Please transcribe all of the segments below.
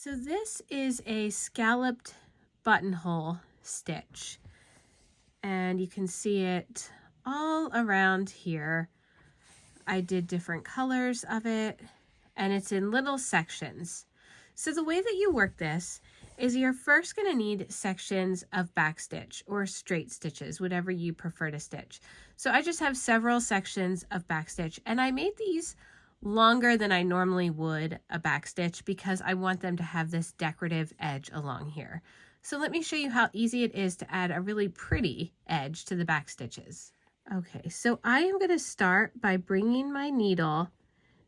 So this is a scalloped buttonhole stitch, and you can see it all around here. I did different colors of it, and it's in little sections. So the way that you work this is you're first going to need sections of backstitch or straight stitches, whatever you prefer to stitch. So I just have several sections of backstitch, and I made these longer than I normally would a backstitch because I want them to have this decorative edge along here. So let me show you how easy it is to add a really pretty edge to the back stitches. Okay, so I am going to start by bringing my needle.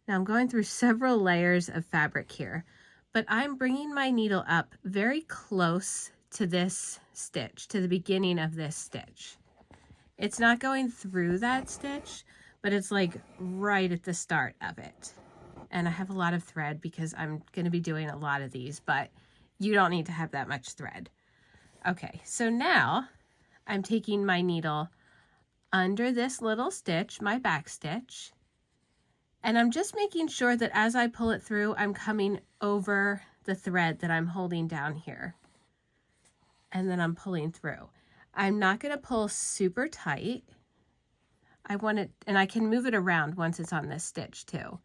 Now I'm going through several layers of fabric here, but I'm bringing my needle up very close to this stitch, to the beginning of this stitch. It's not going through that stitch, but it's like right at the start of it. And I have a lot of thread because I'm going to be doing a lot of these, but you don't need to have that much thread. Okay, so now I'm taking my needle under this little stitch, my back stitch, and I'm just making sure that as I pull it through, I'm coming over the thread that I'm holding down here. And then I'm pulling through. I'm not going to pull super tight. I want it, and I can move it around once it's on this stitch too.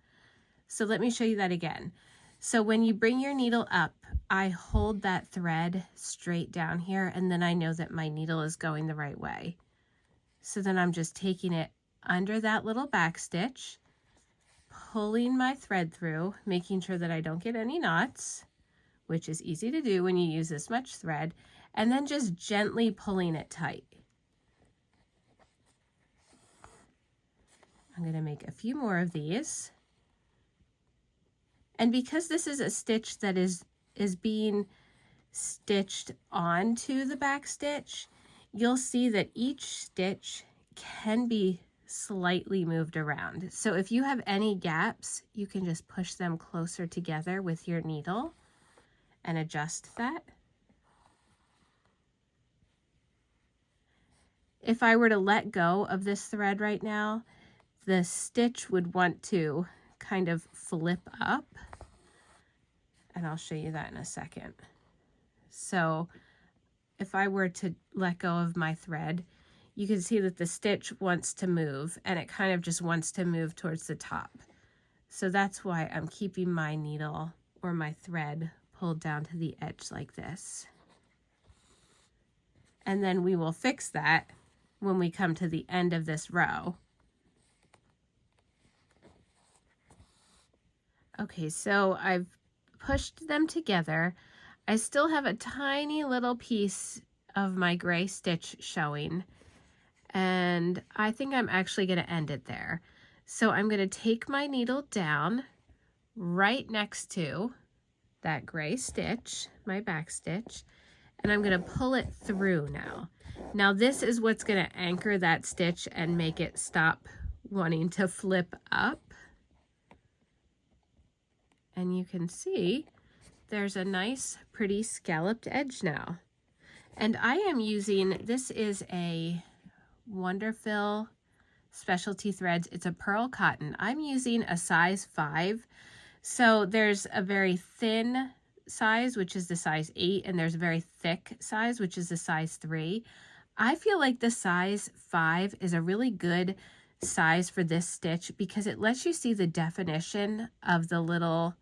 So let me show you that again. So when you bring your needle up, I hold that thread straight down here, and then I know that my needle is going the right way. So then I'm just taking it under that little back stitch, pulling my thread through, making sure that I don't get any knots, which is easy to do when you use this much thread, and then just gently pulling it tight. I'm going to make a few more of these. And because this is a stitch that is being stitched onto the back stitch, you'll see that each stitch can be slightly moved around. So if you have any gaps, you can just push them closer together with your needle and adjust that. If I were to let go of this thread right now, the stitch would want to kind of flip up, and I'll show you that in a second. So if I were to let go of my thread, you can see that the stitch wants to move, and it kind of just wants to move towards the top. So that's why I'm keeping my needle or my thread pulled down to the edge like this. And then we will fix that when we come to the end of this row. Okay, so I've pushed them together. I still have a tiny little piece of my gray stitch showing, and I think I'm actually going to end it there. So I'm going to take my needle down right next to that gray stitch, my back stitch, and I'm going to pull it through now. Now this is what's going to anchor that stitch and make it stop wanting to flip up. And you can see there's a nice pretty scalloped edge now. And I am using, this is a Wonderfil specialty threads. It's a pearl cotton. I'm using a size 5. So there's a very thin size, which is the size 8, and there's a very thick size, which is the size 3. I feel like the size 5 is a really good size for this stitch because it lets you see the definition of the little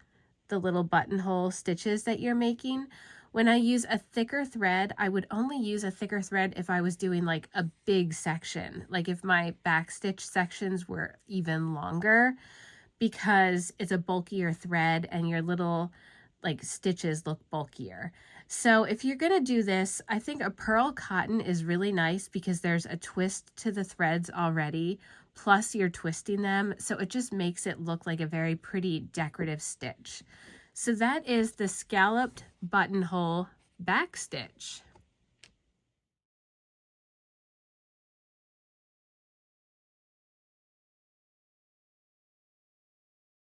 buttonhole stitches that you're making. When I use a thicker thread, I would only use a thicker thread if I was doing like a big section, like if my back stitch sections were even longer, because it's a bulkier thread and your little like stitches look bulkier. So if you're going to do this, I think a pearl cotton is really nice because there's a twist to the threads already, plus you're twisting them, so it just makes it look like a very pretty decorative stitch. So that is the Scalloped Buttonhole Backstitch.